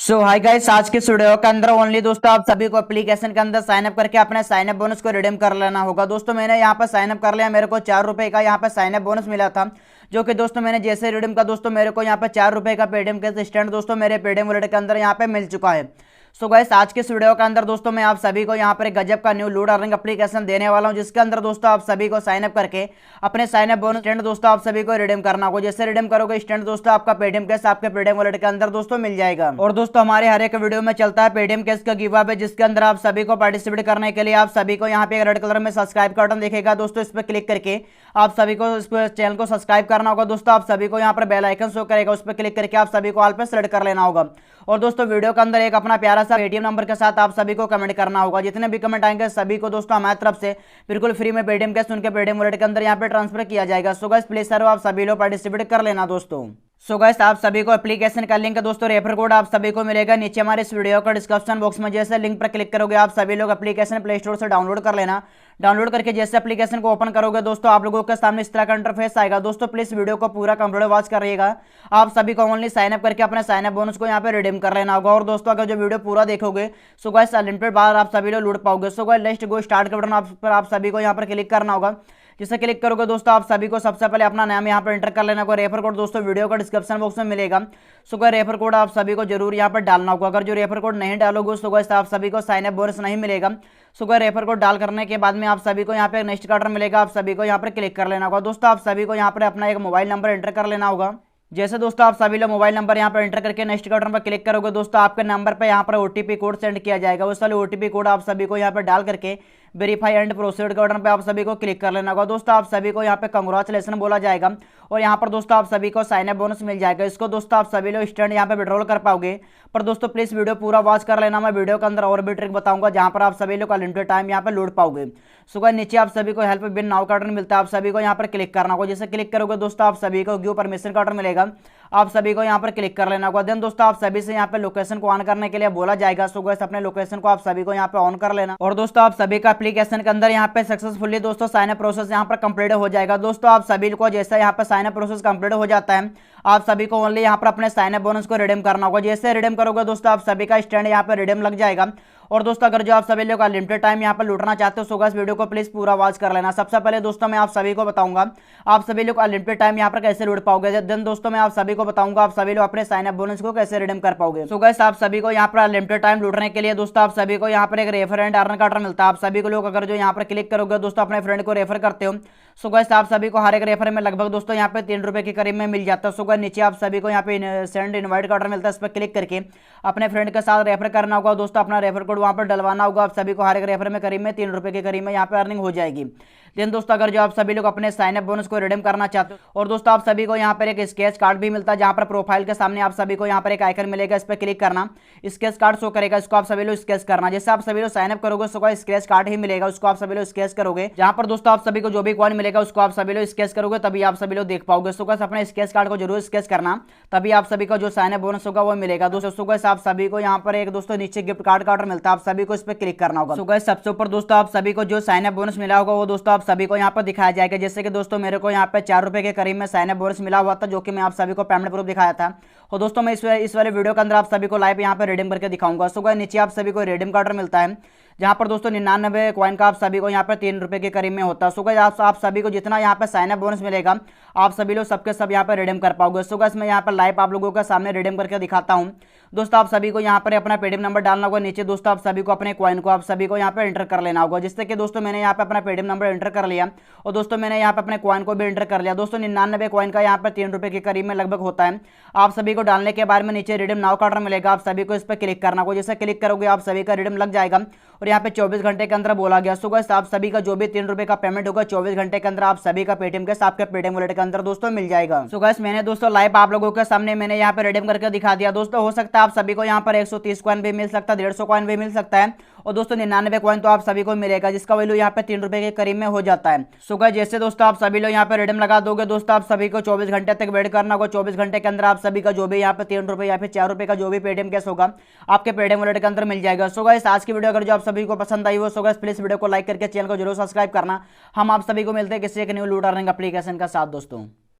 Hi guys, आज के video के अंदर ओनली दोस्तों आप सभी को एप्लीकेशन के अंदर साइन अप करके अपने साइन अप बोनस को रिडीम कर लेना होगा। दोस्तों मैंने यहाँ पर साइन अप कर लिया, मेरे को 4 रुपए का यहाँ पर साइन अप बोनस मिला था, जो कि दोस्तों मैंने जैसे रिडीम का दोस्तों मेरे को यहाँ पर 4 रुपए का पेटीएम के स्टैंड दोस्तों मेरे पेटीएम वॉलेट के अंदर यहाँ पे मिल चुका है। गाइस, आज के इस वीडियो के अंदर दोस्तों मैं आप सभी को यहाँ पर एक गजब का न्यू लूट अर्निंग एप्लीकेशन देने वाला हूँ, जिसके अंदर दोस्तों आप सभी को साइन अप करके अपने साइन अप बोनस स्टैंड दोस्तों आप सभी को रिडीम करना होगा। जैसे रिडीम करोगे स्टैंड दोस्तों आपका पेटीएम कैश आपके पेटीएम वॉलेट के अंदर दोस्तों मिल जाएगा। और दोस्तों हमारे हर एक वीडियो में चलता है पेटीएम कैश का गिव अवे, जिसके अंदर आप सभी को पार्टिसिपेट करने के लिए आप सभी को यहाँ पे एक रेड कलर में सब्सक्राइब का बटन दिखेगा दोस्तों, इस पर क्लिक करके आप सभी को इस चैनल को सब्सक्राइब करना होगा। दोस्तों आप सभी को यहाँ पर बेल आइकन शो करेगा, उस पर क्लिक करके आप सभी को ऑल पे सेलेक्ट कर लेना होगा। और दोस्तों वीडियो के अंदर एक अपना प्यारा सा पेटीएम नंबर के साथ आप सभी को कमेंट करना होगा। जितने भी कमेंट आएंगे सभी को दोस्तों हमारी तरफ से बिल्कुल फ्री में पेटीएम कैश उनके पेटीएम वॉलेट के अंदर यहाँ पे ट्रांसफर किया जाएगा। सो गाइस प्लीज सर आप सभी लोग पार्टिसिपेट कर लेना दोस्तों। गाइस आप सभी को एप्लीकेशन का लिंक दोस्तों रेफर कोड आप सभी को मिलेगा नीचे हमारे इस वीडियो का डिस्क्रिप्शन बॉक्स में। जैसे लिंक पर क्लिक करोगे आप सभी लोग एप्लीकेशन प्ले स्टोर से डाउनलोड कर लेना। डाउनलोड करके जैसे एप्लीकेशन को ओपन करोगे दोस्तों आप लोगों के सामने इस तरह का इंटरफेस आएगा। दोस्तों प्लीज वीडियो को पूरा कंप्लीट वॉच करिएगा। आप सभी को ओनली साइन अप करके अपने साइन अप बोनस को यहाँ पे रिडीम कर लेना होगा। और दोस्तों अगर जो वीडियो पूरा देखोगे गाइस अनलिमिटेड बार आप सभी लोग लूट पाओगे। गाइस लेट्स गो स्टार्ट का बटन आप सभी को यहाँ पर क्लिक करना होगा। जिसे क्लिक करोगे दोस्तों आप सभी को सबसे पहले अपना नाम यहाँ पर एंटर कर लेना होगा। रेफर कोड दोस्तों वीडियो का डिस्क्रिप्शन बॉक्स में मिलेगा। रेफर कोड आप सभी को जरूर यहाँ पर डालना होगा। अगर जो रेफर कोड नहीं डालोगे आप सभी को साइन अप बोनस नहीं मिलेगा। रेफर कोड डाल करने के बाद में आप सभी को यहाँ पे नेक्स्ट का ऑर्डर मिलेगा, आप सभी को यहाँ पर क्लिक कर लेना होगा। दोस्तों आप सभी को यहाँ पर अपना एक मोबाइल नंबर एंटर कर लेना होगा। जैसे दोस्तों आप सभी लोग मोबाइल नंबर यहाँ पर एंटर करके नेक्स्ट का बटन पर क्लिक करोगे दोस्तों आपके नंबर पर यहाँ पर ओटीपी कोड सेंड किया जाएगा। उस वाले ओटीपी कोड आप सभी को यहाँ पर डाल करके वेरीफाई एंड प्रोसीड का बटन पे आप सभी को क्लिक कर लेना होगा। दोस्तों आप सभी को यहाँ पे कंग्रेचुलेशन बोला जाएगा और यहाँ पर दोस्तों आप सभी को साइन अप बोनस मिल जाएगा। इसको दोस्तों आप सभी लोग स्टैंड यहाँ पे विड्रॉल कर पाओगे। पर दोस्तों प्लीज वीडियो पूरा वॉच कर लेना, मैं वीडियो के अंदर और भी ट्रिक बताऊंगा जहाँ पर आप सभी लोग अनलिमिटेड टाइम यहाँ पे लूट पाओगे। गाइस नीचे आप सभी को हेल्प बिन नाउ का बटन मिलता है, आप सभी को यहाँ पर क्लिक करना होगा। जैसे क्लिक करोगे दोस्तों आप सभी को गिव परमिशन का बटन मिलेगा, आप सभी को यहाँ पर क्लिक कर लेना होगा। देन दोस्तों आप सभी से यहाँ पे लोकेशन को ऑन करने के लिए बोला जाएगा। गाइस अपने लोकेशन को आप सभी को यहाँ पे ऑन कर लेना। और दोस्तों आप सभी का एप्लीकेशन के अंदर यहाँ पे सक्सेसफुली दोस्तों साइन अप प्रोसेस यहाँ पर कंप्लीट हो जाएगा। दोस्तों आप सभी को जैसे यहाँ पे साइन अप प्रोसेस कंप्लीट हो जाता है आप सभी को ओनली यहाँ पर अपने साइन अप बोनस को रिडीम करना होगा। जैसे रिडीम करोगे दोस्तों आप सभी का स्टैंड यहाँ पे रिडीम लग जाएगा। और दोस्तों अगर जो आप सभी लोग अनलिमिटेड टाइम यहाँ पर लूटना चाहते हो गाइस वीडियो को प्लीज पूरा वॉच कर लेना। सबसे पहले दोस्तों मैं आप सभी को बताऊंगा आप सभी लोग अनलिमिटेड टाइम यहाँ पर कैसे लूट पाओगे। देन दोस्तों मैं आप सभी को बताऊंगा आप सभी लोग अपने साइन अप बोनस को कैसे रिडीम कर पाओगे। गाइस आप सभी को यहाँ पर अनलिमिटेड टाइम लूटने के लिए दोस्तों आप सभी को यहाँ पर एक रेफर एंड अर्न का ऑर्डर मिलता है। आप सभी को लोग अगर जो यहाँ पर क्लिक करोगे दोस्तों अपने फ्रेंड को रेफर करते हो गाइस आप सभी को हर एक रेफर में लगभग दोस्तों यहाँ पे 3 रुपए के करीब में मिल जाता है। गाइस नीचे आप सभी को यहाँ पे सेंड इनवाइट का ऑर्डर मिलता है, इस पर क्लिक करके अपने फ्रेंड के साथ रेफर करना होगा। दोस्तों अपना रेफर कोड वहाँ पर डलवाना होगा। आप सभी को हर एक रेफर में करीब में 3 रुपए के करीब में यहाँ पे अर्निंग हो जाएगी। देन दोस्तों अगर जो आप सभी लोग अपने साइन अप बोनस को रिडीम करना चाहते हो और दोस्तों आप सभी को यहाँ पर एक स्केच कार्ड भी मिलता है, जहाँ पर प्रोफाइल के सामने आप सभी को यहाँ पर एक आइकन मिलेगा, इस पर क्लिक करना, स्केच कार्ड शो करेगा, इसको आप सभी लोग स्केच करना। जैसे आप सभी लोग साइन अप करोगे उसको स्केच कार्ड ही मिलेगा, उसको आप सभी लोग स्केच करोगे। जहाँ पर दोस्तों आप सभी को जो भी कॉइन मिलेगा उसको आप सभी लोग स्केच करोगे तभी आप सभी लोग देख पाओगे। सो गाइस अपने स्केच कार्ड को जरूर स्केच करना, तभी आप सभी को जो साइन अप बोनस होगा वो मिलेगा। दोस्तों गाइस आप सभी को यहाँ पर एक दोस्तों नीचे गिफ्ट कार्ड का ऑर्डर मिलता है, आप सभी को इस पर क्लिक करना होगा। सो गाइस सबसे ऊपर दोस्तों आप सभी को जो साइन अप बोनस मिला होगा वो दोस्तों आप सभी को यहाँ पर दिखाया जाएगा। जैसे कि दोस्तों मेरे को यहाँ पे 4 रुपए के करीब में साइन अप बोनस मिला हुआ था, जो कि मैं आप सभी को पेमेंट प्रूफ दिखाया था। और दोस्तों मैं इस वाले वीडियो के अंदर आप सभी को लाइव यहाँ पे रिडीम करके दिखाऊंगा। सो गाइस नीचे आप सभी को रिडीम का ऑर्डर मिलता है, जहां पर दोस्तों 99 कॉइन का आप सभी को यहाँ पे 3 रुपए के करीब में होता है। सो गाइस आप सभी को जितना यहाँ पे साइन अप बोनस मिलेगा आप सभी लोग सबके सब यहाँ पे रिडीम कर पाओगे। सो गाइस मैं यहाँ पर लाइव आप लोगों के सामने रिडीम करके दिखाता हूँ। दोस्तों आप सभी को यहाँ पर अपना पेटीएम नंबर डालना होगा, नीचे दोस्तों आप सभी को अपने कॉइन को आप सभी को यहाँ पे एंटर कर लेना होगा। जिससे कि दोस्तों मैंने यहाँ पे अपना पेटीएम नंबर एंटर कर लिया और दोस्तों मैंने यहाँ पे अपने कॉइन को भी एंटर कर लिया। दोस्तों 99 कॉइन का यहाँ पे 3 रुपए के करीब में लगभग होता है। आप सभी को डालने के बाद में नीचे रिडीम नाउ का ऑर्डर मिलेगा, आप सभी को इस पर क्लिक करना होगा। जैसे क्लिक करोगे आप सभी का रिडीम लग जाएगा और यहाँ पे 24 घंटे के अंदर बोला गया। सो गाइस आप सभी का जो भी 3 रुपए का पेमेंट होगा 24 घंटे के अंदर आप सभी का पेटीएम कैश आपके पेटीएम वॉलेट के अंदर दोस्तों मिल जाएगा। सो गाइस मैंने दोस्तों लाइव आप लोगों के सामने मैंने यहाँ पे रिडीम करके दिखा दिया। दोस्तों हो सकता है आप सभी को यहाँ पर 130 कॉइन भी मिल सकता है, 150 कॉइन भी मिल सकता है और दोस्तों 99 कॉइन तो आप सभी को मिलेगा, जिसका वैल्यू यहाँ पे 3 रुपए के करीब में हो जाता है। सो गाइस जैसे दोस्तों आप सभी लोग यहाँ पे रिडीम लगा दोगे दोस्तों आप सभी को 24 घंटे तक वेट करना होगा। 24 घंटे के अंदर आप सभी का जो भी यहाँ पे 3 रुपए या फिर 4 रुपए का जो भी पेटीएम कैश होगा आपके पेटीएम वॉलेट के अंदर मिल जाएगा। सो गाइस आज की वीडियो अगर जो आप सभी को पसंद आई हो सो गाइस प्लीज वीडियो को लाइक करके चैनल को जरूर सब्सक्राइब करना। हम आप सभी को मिलते हैं किसी एक न्यू लूट अर्निंग एप्लीकेशन का साथ दोस्तों।